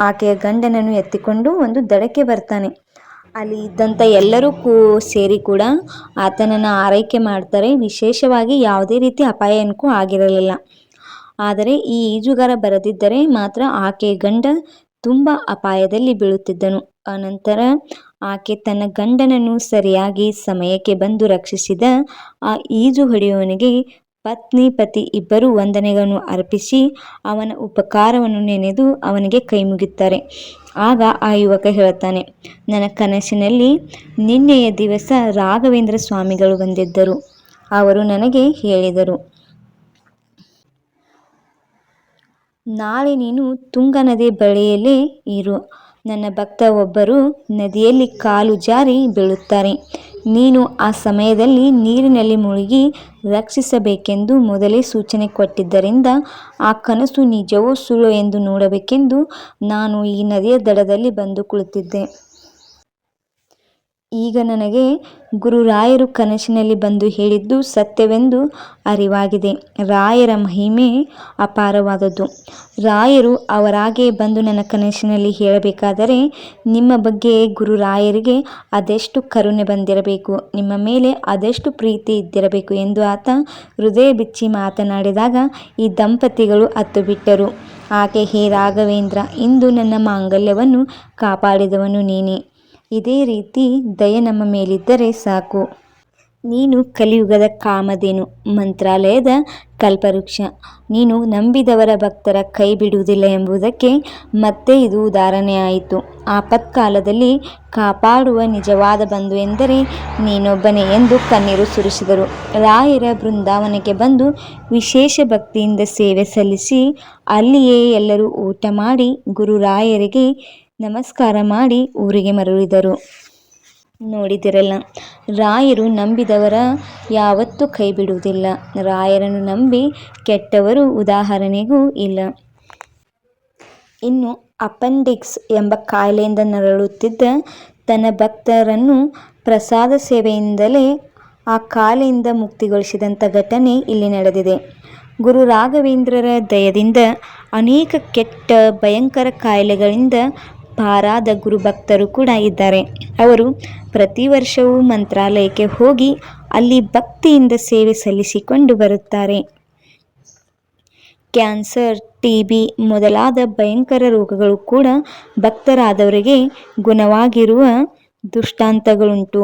ಆಕೆಯ ಗಂಡನನ್ನು ಎತ್ತಿಕೊಂಡು ಒಂದು ದಡಕ್ಕೆ ಬರ್ತಾನೆ. ಅಲ್ಲಿ ಇದ್ದಂಥ ಎಲ್ಲರೂ ಸೇರಿ ಕೂಡ ಆತನನ್ನು ಆರೈಕೆ ಮಾಡ್ತಾರೆ. ವಿಶೇಷವಾಗಿ ಯಾವುದೇ ರೀತಿ ಅಪಾಯ ಏನಕ್ಕೂ ಆಗಿರಲಿಲ್ಲ. ಆದರೆ ಈ ಈಜುಗಾರ ಬರದಿದ್ದರೆ ಮಾತ್ರ ಆಕೆಯ ಗಂಡ ತುಂಬ ಅಪಾಯದಲ್ಲಿ ಬೀಳುತ್ತಿದ್ದನು. ಅನಂತರ ಆಕೆ ತನ್ನ ಗಂಡನನ್ನು ಸರಿಯಾಗಿ ಸಮಯಕ್ಕೆ ಬಂದು ರಕ್ಷಿಸಿದ ಆ ಈಜು ಹೊಡೆಯುವವನಿಗೆ ಪತಿ ಇಬ್ಬರೂ ವಂದನೆಗಳನ್ನು ಅರ್ಪಿಸಿ ಅವನ ಉಪಕಾರವನ್ನು ನೆನೆದು ಅವನಿಗೆ ಕೈ ಮುಗಿಯುತ್ತಾರೆ. ಆಗ ಆ ಯುವಕ ಹೇಳುತ್ತಾನೆ, ನನ್ನ ಕನಸಿನಲ್ಲಿ ನಿನ್ನೆಯ ದಿವಸ ರಾಘವೇಂದ್ರ ಸ್ವಾಮಿಗಳು ಬಂದಿದ್ದರು. ಅವರು ನನಗೆ ಹೇಳಿದರು, ನಾಳೆ ನೀನು ತುಂಗಾ ನದಿ ಬಳಿಯಲ್ಲೇ ಇರು. ನನ್ನ ಭಕ್ತ ಒಬ್ಬರು ನದಿಯಲ್ಲಿ ಕಾಲು ಜಾರಿ ಬೀಳುತ್ತಾರೆ. ನೀನು ಆ ಸಮಯದಲ್ಲಿ ನೀರಿನಲ್ಲಿ ಮುಳುಗಿ ರಕ್ಷಿಸಬೇಕೆಂದು ಮೊದಲೇ ಸೂಚನೆ ಕೊಟ್ಟಿದ್ದರಿಂದ ಆ ಕನಸು ನಿಜವೋ ಸುಳ್ಳೋ ಎಂದು ನೋಡಬೇಕೆಂದು ನಾನು ಈ ನದಿಯ ದಡದಲ್ಲಿ ಬಂದು ಕುಳಿತಿದ್ದೆ. ಈಗ ನನಗೆ ಗುರುರಾಯರು ಕನಸಿನಲ್ಲಿ ಬಂದು ಹೇಳಿದ್ದು ಸತ್ಯವೆಂದು ಅರಿವಾಗಿದೆ. ರಾಯರ ಮಹಿಮೆ ಅಪಾರವಾದದ್ದು. ರಾಯರು ಅವರಾಗೆ ಬಂದು ನನ್ನ ಕನಸಿನಲ್ಲಿ ಹೇಳಬೇಕಾದರೆ ನಿಮ್ಮ ಬಗ್ಗೆ ಗುರುರಾಯರಿಗೆ ಅದೆಷ್ಟು ಕರುಣೆ ಬಂದಿರಬೇಕು, ನಿಮ್ಮ ಮೇಲೆ ಅದೆಷ್ಟು ಪ್ರೀತಿ ಇದ್ದಿರಬೇಕು ಎಂದು ಆತ ಹೃದಯ ಬಿಚ್ಚಿ ಮಾತನಾಡಿದಾಗ ಈ ದಂಪತಿಗಳು ಅತ್ತು ಬಿಟ್ಟರು. ಆಕೆ, ಹೇ ರಾಘವೇಂದ್ರ, ಇಂದು ನನ್ನ ಮಾಂಗಲ್ಯವನ್ನು ಕಾಪಾಡಿದವನು ನೀನೇ. ಇದೇ ರೀತಿ ದಯೆ ನಮ್ಮ ಮೇಲಿದ್ದರೆ ಸಾಕು. ನೀನು ಕಲಿಯುಗದ ಕಾಮಧೇನು, ಮಂತ್ರಾಲಯದ ಕಲ್ಪವೃಕ್ಷ. ನೀನು ನಂಬಿದವರ ಭಕ್ತರ ಕೈ ಬಿಡುವುದಿಲ್ಲ ಎಂಬುದಕ್ಕೆ ಮತ್ತೆ ಇದು ಉದಾಹರಣೆಯಾಯಿತು. ಆಪತ್ಕಾಲದಲ್ಲಿ ಕಾಪಾಡುವ ನಿಜವಾದ ಬಂಧು ಎಂದರೆ ನೀನೊಬ್ಬನೇ ಎಂದು ಕಣ್ಣೀರು ಸುರಿಸಿದರು. ರಾಯರ ಬೃಂದಾವನಕ್ಕೆ ಬಂದು ವಿಶೇಷ ಭಕ್ತಿಯಿಂದ ಸೇವೆ ಸಲ್ಲಿಸಿ ಅಲ್ಲಿಯೇ ಎಲ್ಲರೂ ಊಟ ಮಾಡಿ ಗುರುರಾಯರಿಗೆ ನಮಸ್ಕಾರ ಮಾಡಿ ಊರಿಗೆ ಮರಳಿದರು. ನೋಡಿದಿರಲ್ಲ, ರಾಯರು ನಂಬಿದವರ ಯಾವತ್ತೂ ಕೈ ಬಿಡುವುದಿಲ್ಲ. ರಾಯರನ್ನು ನಂಬಿ ಕೆಟ್ಟವರು ಉದಾಹರಣೆಗೂ ಇಲ್ಲ. ಇನ್ನು ಅಪೆಂಡಿಕ್ಸ್ ಎಂಬ ಕಾಯಿಲೆಯಿಂದ ನರಳುತ್ತಿದ್ದ ತನ್ನ ಭಕ್ತರನ್ನು ಪ್ರಸಾದ ಸೇವೆಯಿಂದಲೇ ಆ ಕಾಯಿಲೆಯಿಂದ ಮುಕ್ತಿಗೊಳಿಸಿದಂಥ ಘಟನೆ ಇಲ್ಲಿ ನಡೆದಿದೆ. ಗುರು ರಾಘವೇಂದ್ರರ ದಯದಿಂದ ಅನೇಕ ಕೆಟ್ಟ ಭಯಂಕರ ಕಾಯಿಲೆಗಳಿಂದ ಪಾರಾದ ಗುರುಭಕ್ತರು ಕೂಡ ಇದ್ದಾರೆ. ಅವರು ಪ್ರತಿ ವರ್ಷವೂ ಮಂತ್ರಾಲಯಕ್ಕೆ ಹೋಗಿ ಅಲ್ಲಿ ಭಕ್ತಿಯಿಂದ ಸೇವೆ ಸಲ್ಲಿಸಿಕೊಂಡು ಬರುತ್ತಾರೆ. ಕ್ಯಾನ್ಸರ್, ಟಿಬಿ ಮೊದಲಾದ ಭಯಂಕರ ರೋಗಗಳು ಕೂಡ ಭಕ್ತರಾದವರಿಗೆ ಗುಣವಾಗಿರುವ ದೃಷ್ಟಾಂತಗಳುಂಟು.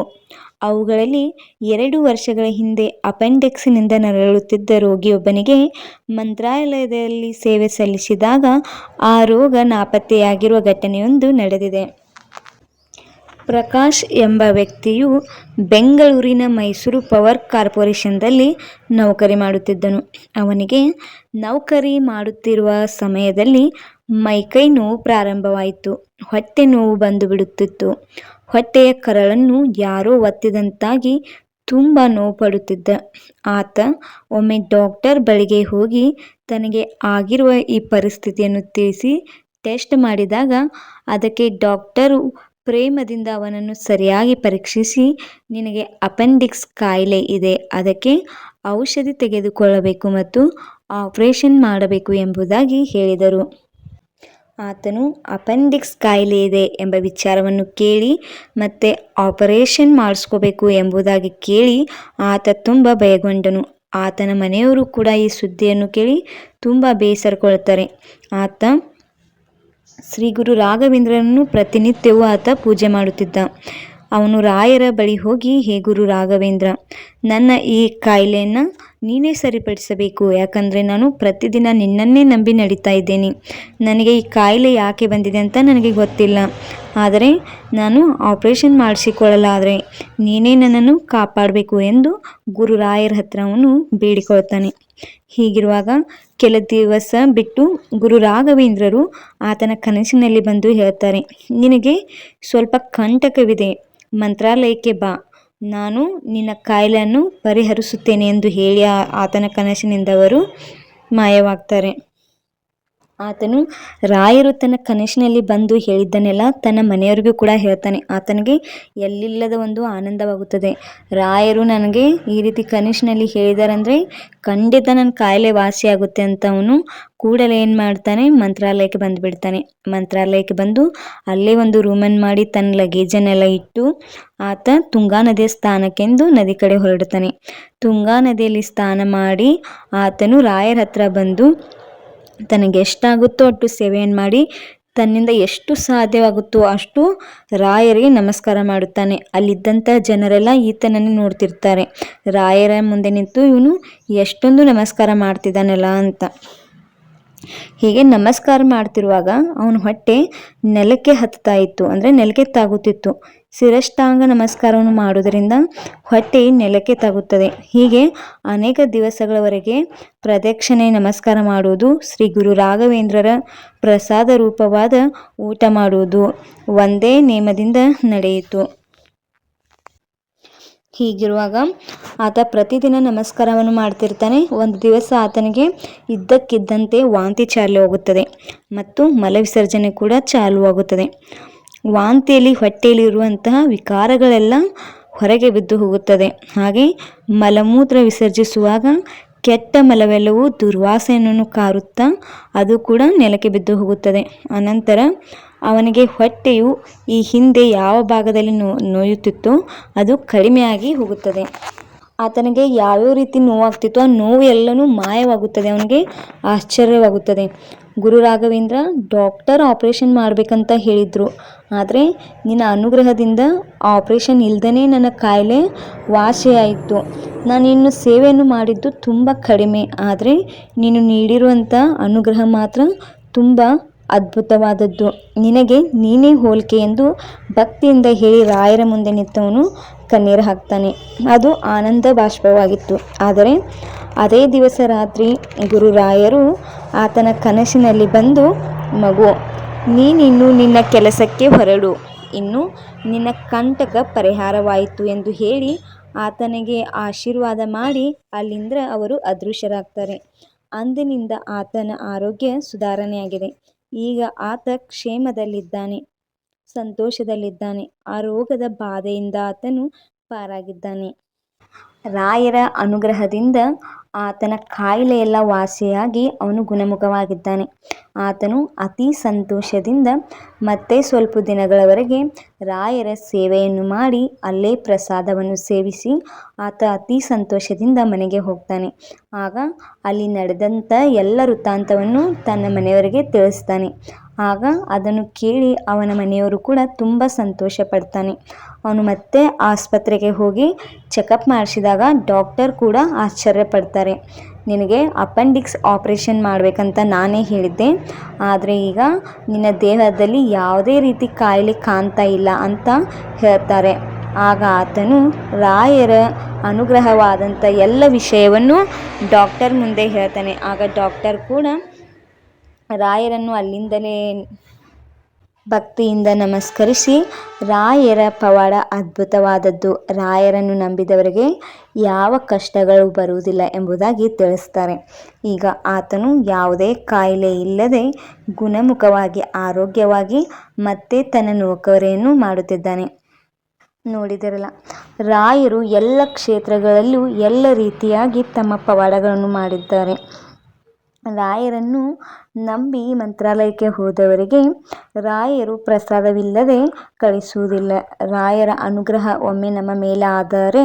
ಅವುಗಳಲ್ಲಿ 2 ವರ್ಷಗಳ ಹಿಂದೆ ಅಪೆಂಡಿಕ್ಸ್ನಿಂದ ನರಳುತ್ತಿದ್ದ ರೋಗಿಯೊಬ್ಬನಿಗೆ ಮಂತ್ರಾಲಯದಲ್ಲಿ ಸೇವೆ ಸಲ್ಲಿಸಿದಾಗ ಆ ರೋಗ ನಾಪತ್ತೆಯಾಗಿರುವ ಘಟನೆಯೊಂದು ನಡೆದಿದೆ. ಪ್ರಕಾಶ್ ಎಂಬ ವ್ಯಕ್ತಿಯು ಬೆಂಗಳೂರಿನ ಮೈಸೂರು ಪವರ್ ಕಾರ್ಪೊರೇಷನ್ದಲ್ಲಿ ನೌಕರಿ ಮಾಡುತ್ತಿದ್ದನು. ಅವನಿಗೆ ನೌಕರಿ ಮಾಡುತ್ತಿರುವ ಸಮಯದಲ್ಲಿ ಮೈಕೈ ನೋವು ಪ್ರಾರಂಭವಾಯಿತು. ಹೊಟ್ಟೆ ನೋವು ಬಂದು ಬಿಡುತ್ತಿತ್ತು. ಹೊಟ್ಟೆಯ ಕರಳನ್ನು ಯಾರೋ ಒತ್ತಿದಂತಾಗಿ ತುಂಬ ನೋವು ಪಡುತ್ತಿದ್ದ ಆತ ಒಮ್ಮೆ ಡಾಕ್ಟರ್ ಬಳಿಗೆ ಹೋಗಿ ತನಗೆ ಆಗಿರುವ ಈ ಪರಿಸ್ಥಿತಿಯನ್ನು ತಿಳಿಸಿ ಟೆಸ್ಟ್ ಮಾಡಿದಾಗ ಅದಕ್ಕೆ ಡಾಕ್ಟರು ಪ್ರೇಮದಿಂದ ಅವನನ್ನು ಸರಿಯಾಗಿ ಪರೀಕ್ಷಿಸಿ, ನಿನಗೆ ಅಪೆಂಡಿಕ್ಸ್ ಕಾಯಿಲೆ ಇದೆ, ಅದಕ್ಕೆ ಔಷಧಿ ತೆಗೆದುಕೊಳ್ಳಬೇಕು ಮತ್ತು ಆಪರೇಷನ್ ಮಾಡಬೇಕು ಎಂಬುದಾಗಿ ಹೇಳಿದರು. ಆತನು ಅಪೆಂಡಿಕ್ಸ್ ಕಾಯಿಲೆ ಇದೆ ಎಂಬ ವಿಚಾರವನ್ನು ಕೇಳಿ ಮತ್ತೆ ಆಪರೇಷನ್ ಮಾಡಿಸ್ಕೋಬೇಕು ಎಂಬುದಾಗಿ ಕೇಳಿ ಆತ ತುಂಬ ಭಯಗೊಂಡನು. ಆತನ ಮನೆಯವರು ಕೂಡ ಈ ಸುದ್ದಿಯನ್ನು ಕೇಳಿ ತುಂಬ ಬೇಸರಗೊಳ್ಳುತ್ತಾರೆ. ಆತ ಶ್ರೀ ಗುರು ರಾಘವೇಂದ್ರನನ್ನು ಪ್ರತಿನಿತ್ಯವೂ ಆತ ಪೂಜೆ ಮಾಡುತ್ತಿದ್ದ. ಅವನು ರಾಯರ ಬಳಿ ಹೋಗಿ, ಹೇ ಗುರು ರಾಘವೇಂದ್ರ, ನನ್ನ ಈ ಕಾಯಿಲೆಯನ್ನು ನೀನೇ ಸರಿಪಡಿಸಬೇಕು. ಯಾಕಂದರೆ ನಾನು ಪ್ರತಿದಿನ ನಿನ್ನನ್ನೇ ನಂಬಿ ನಡೀತಾ ಇದ್ದೇನೆ. ನನಗೆ ಈ ಕಾಯಿಲೆ ಯಾಕೆ ಬಂದಿದೆ ಅಂತ ನನಗೆ ಗೊತ್ತಿಲ್ಲ. ಆದರೆ ನಾನು ಆಪರೇಷನ್ ಮಾಡಿಸಿಕೊಳ್ಳಲಾದರೆ ನೀನೇ ನನ್ನನ್ನು ಕಾಪಾಡಬೇಕು ಎಂದು ಗುರುರಾಯರ ಹತ್ರ ಅವನು ಬೇಡಿಕೊಳ್ತಾನೆ. ಹೀಗಿರುವಾಗ ಕೆಲ ದಿವಸ ಬಿಟ್ಟು ಗುರು ರಾಘವೇಂದ್ರರು ಆತನ ಕನಸಿನಲ್ಲಿ ಬಂದು ಹೇಳ್ತಾರೆ, ನಿನಗೆ ಸ್ವಲ್ಪ ಕಂಟಕವಿದೆ, ಮಂತ್ರಾಲಯಕ್ಕೆ ಬಾ, ನಾನು ನಿನ್ನ ಕಾಯಿಲೆಯನ್ನು ಪರಿಹರಿಸುತ್ತೇನೆ ಎಂದು ಹೇಳಿ ಆತನ ಕನಸಿನಿಂದವರು ಮಾಯವಾಗ್ತಾರೆ. ಆತನು ರಾಯರು ತನ್ನ ಕನಸಿನಲ್ಲಿ ಬಂದು ಹೇಳಿದ್ದನ್ನೆಲ್ಲ ತನ್ನ ಮನೆಯವರಿಗೂ ಕೂಡ ಹೇಳ್ತಾನೆ. ಆತನಿಗೆ ಎಲ್ಲಿಲ್ಲದ ಒಂದು ಆನಂದವಾಗುತ್ತದೆ. ರಾಯರು ನನಗೆ ಈ ರೀತಿ ಕನಸಿನಲ್ಲಿ ಹೇಳಿದಾರಂದರೆ ಖಂಡಿತ ನನ್ನ ಕಾಯಿಲೆ ವಾಸಿಯಾಗುತ್ತೆ ಅಂತ ಅವನು ಕೂಡಲೇ ಏನು ಮಾಡ್ತಾನೆ, ಮಂತ್ರಾಲಯಕ್ಕೆ ಬಂದುಬಿಡ್ತಾನೆ. ಮಂತ್ರಾಲಯಕ್ಕೆ ಬಂದು ಅಲ್ಲೇ ಒಂದು ರೂಮನ್ನು ಮಾಡಿ ತನ್ನ ಲಗೇಜನ್ನೆಲ್ಲ ಇಟ್ಟು ಆತ ತುಂಗಾ ನದಿಯ ಸ್ನಾನಕ್ಕೆಂದು ನದಿ ಕಡೆ ಹೊರಡ್ತಾನೆ. ತುಂಗಾ ನದಿಯಲ್ಲಿ ಸ್ನಾನ ಮಾಡಿ ಆತನು ರಾಯರ ಹತ್ರ ಬಂದು ತನಗೆ ಎಷ್ಟಾಗುತ್ತೋ ಅಷ್ಟು ಸೇವೆಯನ್ನು ಮಾಡಿ ತನ್ನಿಂದ ಎಷ್ಟು ಸಾಧ್ಯವಾಗುತ್ತೋ ಅಷ್ಟು ರಾಯರಿಗೆ ನಮಸ್ಕಾರ ಮಾಡುತ್ತಾನೆ. ಅಲ್ಲಿದ್ದಂಥ ಜನರೆಲ್ಲ ಈತನನ್ನು ನೋಡ್ತಿರ್ತಾರೆ, ರಾಯರ ಮುಂದೆ ನಿಂತು ಇವನು ಎಷ್ಟೊಂದು ನಮಸ್ಕಾರ ಮಾಡ್ತಿದ್ದಾನಲ್ಲ ಅಂತ. ಹೀಗೆ ನಮಸ್ಕಾರ ಮಾಡ್ತಿರುವಾಗ ಅವನ ಹೊಟ್ಟೆ ನೆಲಕ್ಕೆ ಹತ್ತಾ ಇತ್ತು, ಅಂದರೆ ನೆಲಕ್ಕೆ ತಾಗುತ್ತಿತ್ತು. ಶಿರಷ್ಟಾಂಗ ನಮಸ್ಕಾರವನ್ನು ಮಾಡುವುದರಿಂದ ಹೊಟ್ಟೆ ನೆಲಕ್ಕೆ ತಾಗುತ್ತದೆ. ಹೀಗೆ ಅನೇಕ ದಿವಸಗಳವರೆಗೆ ಪ್ರದಕ್ಷಿಣೆ ನಮಸ್ಕಾರ ಮಾಡುವುದು, ಶ್ರೀ ಗುರು ರಾಘವೇಂದ್ರರ ಪ್ರಸಾದ ರೂಪವಾದ ಊಟ ಮಾಡುವುದು ಒಂದೇ ನೇಮದಿಂದ ನಡೆಯಿತು. ಹೀಗಿರುವಾಗ ಆತ ಪ್ರತಿದಿನ ನಮಸ್ಕಾರವನ್ನು ಮಾಡ್ತಿರ್ತಾನೆ. ಒಂದು ದಿವಸ ಆತನಿಗೆ ಇದ್ದಕ್ಕಿದ್ದಂತೆ ವಾಂತಿ ಚಾಲು ಆಗುತ್ತದೆ ಮತ್ತು ಮಲವಿಸರ್ಜನೆ ಕೂಡ ಚಾಲು ಆಗುತ್ತದೆ. ವಾಂತಿಯಲ್ಲಿ ಹೊಟ್ಟೆಯಲ್ಲಿರುವಂತಹ ವಿಕಾರಗಳೆಲ್ಲ ಹೊರಗೆ ಬಿದ್ದು ಹೋಗುತ್ತದೆ. ಹಾಗೆ ಮಲಮೂತ್ರ ವಿಸರ್ಜಿಸುವಾಗ ಕೆಟ್ಟ ಮಲವೆಲ್ಲವೂ ದುರ್ವಾಸನೆಯನ್ನು ಕಾರುತ್ತಾ ಅದು ಕೂಡ ನೆಲಕ್ಕೆ ಬಿದ್ದು ಹೋಗುತ್ತದೆ. ಅನಂತರ ಅವನಿಗೆ ಹೊಟ್ಟೆಯು ಈ ಹಿಂದೆ ಯಾವ ಭಾಗದಲ್ಲಿ ನೋಯುತ್ತಿತ್ತೋ ಅದು ಕಡಿಮೆಯಾಗಿ ಹೋಗುತ್ತದೆ. ಆತನಿಗೆ ಯಾವ್ಯಾವ ರೀತಿ ನೋವಾಗ್ತಿತ್ತೋ ಆ ನೋವು ಎಲ್ಲನೂ ಮಾಯವಾಗುತ್ತದೆ. ಅವನಿಗೆ ಆಶ್ಚರ್ಯವಾಗುತ್ತದೆ. ಗುರು ರಾಘವೇಂದ್ರ ಡಾಕ್ಟರ್ ಆಪ್ರೇಷನ್ ಮಾಡಬೇಕಂತ ಹೇಳಿದರು, ಆದರೆ ನಿನ್ನ ಅನುಗ್ರಹದಿಂದ ಆಪ್ರೇಷನ್ ಇಲ್ದೇ ನನ್ನ ಕಾಯಿಲೆ ವಾಸಿಯಾಯಿತು. ನಾನಿನ್ನು ಸೇವೆಯನ್ನು ಮಾಡಿದ್ದು ತುಂಬ ಕಡಿಮೆ, ಆದರೆ ನೀನು ನೀಡಿರುವಂಥ ಅನುಗ್ರಹ ಮಾತ್ರ ತುಂಬ ಅದ್ಭುತವಾದದ್ದು. ನಿನಗೆ ನೀನೇ ಹೋಲಿಕೆ ಎಂದು ಭಕ್ತಿಯಿಂದ ಹೇಳಿ ರಾಯರ ಮುಂದೆ ನಿಂತವನು ಕಣ್ಣೀರು ಹಾಕ್ತಾನೆ. ಅದು ಆನಂದ ಬಾಷ್ಪವಾಗಿತ್ತು. ಆದರೆ ಅದೇ ದಿವಸ ರಾತ್ರಿ ಗುರುರಾಯರು ಆತನ ಕನಸಿನಲ್ಲಿ ಬಂದು, ಮಗು, ನೀನಿನ್ನು ನಿನ್ನ ಕೆಲಸಕ್ಕೆ ಹೊರಡು, ಇನ್ನು ನಿನ್ನ ಕಂಟಕ ಪರಿಹಾರವಾಯಿತು ಎಂದು ಹೇಳಿ ಆತನಿಗೆ ಆಶೀರ್ವಾದ ಮಾಡಿ ಅಲ್ಲಿಂದ ಅವರು ಅದೃಶ್ಯರಾಗ್ತಾರೆ. ಅಂದಿನಿಂದ ಆತನ ಆರೋಗ್ಯ ಸುಧಾರಣೆಯಾಗಿದೆ. ಈಗ ಆತ ಕ್ಷೇಮದಲ್ಲಿದ್ದಾನೆ, ಸಂತೋಷದಲ್ಲಿದ್ದಾನೆ. ಆ ರೋಗದ ಬಾಧೆಯಿಂದ ಆತನು ಪಾರಾಗಿದ್ದಾನೆ. ರಾಯರ ಅನುಗ್ರಹದಿಂದ ಆತನ ಕಾಯಿಲೆಯೆಲ್ಲ ವಾಸಿಯಾಗಿ ಅವನು ಗುಣಮುಖವಾಗಿದ್ದಾನೆ. ಆತನು ಅತಿ ಸಂತೋಷದಿಂದ ಮತ್ತೆ ಸ್ವಲ್ಪ ದಿನಗಳವರೆಗೆ ರಾಯರ ಸೇವೆಯನ್ನು ಮಾಡಿ ಅಲ್ಲೇ ಪ್ರಸಾದವನ್ನು ಸೇವಿಸಿ ಆತ ಅತಿ ಸಂತೋಷದಿಂದ ಮನೆಗೆ ಹೋಗ್ತಾನೆ. ಆಗ ಅಲ್ಲಿ ನಡೆದಂಥ ಎಲ್ಲ ವೃತ್ತಾಂತವನ್ನು ತನ್ನ ಮನೆಯವರಿಗೆ ತಿಳಿಸ್ತಾನೆ. ಆಗ ಅದನ್ನು ಕೇಳಿ ಅವನ ಮನೆಯವರು ಕೂಡ ತುಂಬ ಸಂತೋಷ ಪಡ್ತಾನೆ. ಅವನು ಮತ್ತೆ ಆಸ್ಪತ್ರೆಗೆ ಹೋಗಿ ಚೆಕಪ್ ಮಾಡಿಸಿದಾಗ ಡಾಕ್ಟರ್ ಕೂಡ ಆಶ್ಚರ್ಯ ಪಡ್ತಾರೆ. ನಿನಗೆ ಅಪೆಂಡಿಕ್ಸ್ ಆಪ್ರೇಷನ್ ಮಾಡಬೇಕಂತ ನಾನೇ ಹೇಳಿದ್ದೆ, ಆದರೆ ಈಗ ನಿನ್ನ ದೇಹದಲ್ಲಿ ಯಾವುದೇ ರೀತಿ ಕಾಯಿಲೆ ಕಾಣ್ತಾ ಇಲ್ಲ ಅಂತ ಹೇಳ್ತಾರೆ. ಆಗ ಆತನು ರಾಯರ ಅನುಗ್ರಹವಾದಂಥ ಎಲ್ಲ ವಿಷಯವನ್ನು ಡಾಕ್ಟರ್ ಮುಂದೆ ಹೇಳ್ತಾನೆ. ಆಗ ಡಾಕ್ಟರ್ ಕೂಡ ರಾಯರನ್ನು ಅಲ್ಲಿಂದಲೇ ಭಕ್ತಿಯಿಂದ ನಮಸ್ಕರಿಸಿ ರಾಯರ ಪವಾಡ ಅದ್ಭುತವಾದದ್ದು, ರಾಯರನ್ನು ನಂಬಿದವರಿಗೆ ಯಾವ ಕಷ್ಟಗಳು ಬರುವುದಿಲ್ಲ ಎಂಬುದಾಗಿ ತಿಳಿಸ್ತಾರೆ. ಈಗ ಆತನು ಯಾವುದೇ ಕಾಯಿಲೆ ಇಲ್ಲದೆ ಗುಣಮುಖವಾಗಿ ಆರೋಗ್ಯವಾಗಿ ಮತ್ತೆ ತನ್ನ ನೌಕರಿಯನ್ನು ಮಾಡುತ್ತಿದ್ದಾನೆ. ನೋಡಿದಿರಲ್ಲ, ರಾಯರು ಎಲ್ಲ ಕ್ಷೇತ್ರಗಳಲ್ಲೂ ಎಲ್ಲ ರೀತಿಯಾಗಿ ತಮ್ಮ ಪವಾಡಗಳನ್ನು ಮಾಡಿದ್ದಾರೆ. ರಾಯರನ್ನು ನಂಬಿ ಮಂತ್ರಾಲಯಕ್ಕೆ ಹೋದವರಿಗೆ ರಾಯರು ಪ್ರಸಾದವಿಲ್ಲದೆ ಕಳಿಸುವುದಿಲ್ಲ. ರಾಯರ ಅನುಗ್ರಹ ಒಮ್ಮೆ ನಮ್ಮ ಮೇಲೆ ಆದರೆ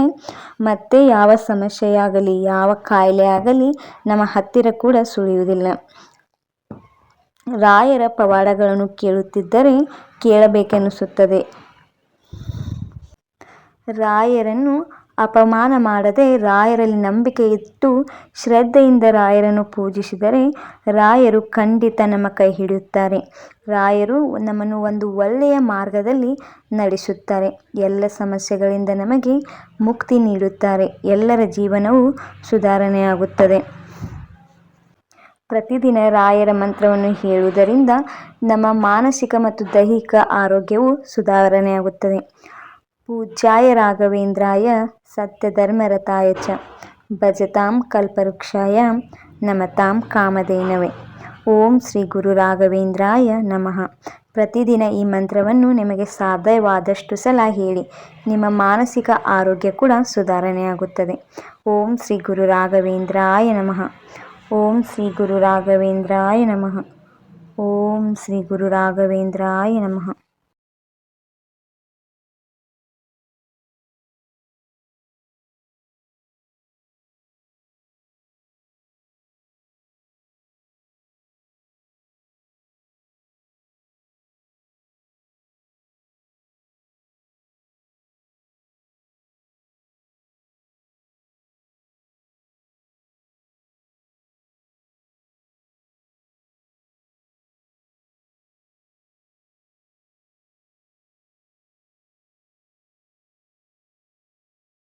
ಮತ್ತೆ ಯಾವ ಸಮಸ್ಯೆಯಾಗಲಿ ಯಾವ ಕಾಯಿಲೆ ಆಗಲಿ ನಮ್ಮ ಹತ್ತಿರ ಕೂಡ ಸುಳಿಯುವುದಿಲ್ಲ. ರಾಯರ ಪವಾಡಗಳನ್ನು ಕೇಳುತ್ತಿದ್ದರೆ ಕೇಳಬೇಕೆನಿಸುತ್ತದೆ. ರಾಯರನ್ನು ಅಪಮಾನ ಮಾಡದೆ ರಾಯರಲ್ಲಿ ನಂಬಿಕೆ ಇಟ್ಟು ಶ್ರದ್ಧೆಯಿಂದ ರಾಯರನ್ನು ಪೂಜಿಸಿದರೆ ರಾಯರು ಖಂಡಿತ ನಮ್ಮ ಕೈ ಹಿಡಿಯುತ್ತಾರೆ. ರಾಯರು ನಮ್ಮನ್ನು ಒಂದು ಒಳ್ಳೆಯ ಮಾರ್ಗದಲ್ಲಿ ನಡೆಸುತ್ತಾರೆ. ಎಲ್ಲ ಸಮಸ್ಯೆಗಳಿಂದ ನಮಗೆ ಮುಕ್ತಿ ನೀಡುತ್ತಾರೆ. ಎಲ್ಲರ ಜೀವನವು ಸುಧಾರಣೆಯಾಗುತ್ತದೆ. ಪ್ರತಿದಿನ ರಾಯರ ಮಂತ್ರವನ್ನು ಹೇಳುವುದರಿಂದ ನಮ್ಮ ಮಾನಸಿಕ ಮತ್ತು ದೈಹಿಕ ಆರೋಗ್ಯವು ಸುಧಾರಣೆಯಾಗುತ್ತದೆ. ಪೂಜ್ಯಾಯ ರಾಘವೇಂದ್ರಾಯ ಸತ್ಯಧರ್ಮರತಾಯ ಚ ಭಜತಾಂ ಕಲ್ಪವೃಕ್ಷಾಯ ನಮತಾಂ ಕಾಮಧೇನವೇ. ಓಂ ಶ್ರೀ ಗುರು ರಾಘವೇಂದ್ರಾಯ ನಮಃ. ಪ್ರತಿದಿನ ಈ ಮಂತ್ರವನ್ನು ನಿಮಗೆ ಸಾಧ್ಯವಾದಷ್ಟು ಸಲ ಹೇಳಿ. ನಿಮ್ಮ ಮಾನಸಿಕ ಆರೋಗ್ಯ ಕೂಡ ಸುಧಾರಣೆಯಾಗುತ್ತದೆ. ಓಂ ಶ್ರೀ ಗುರು ರಾಘವೇಂದ್ರಾಯ ನಮಃ. ಓಂ ಶ್ರೀ ಗುರು ರಾಘವೇಂದ್ರಾಯ ನಮಃ. ಓಂ ಶ್ರೀ ಗುರು ರಾಘವೇಂದ್ರಾಯ ನಮಃ.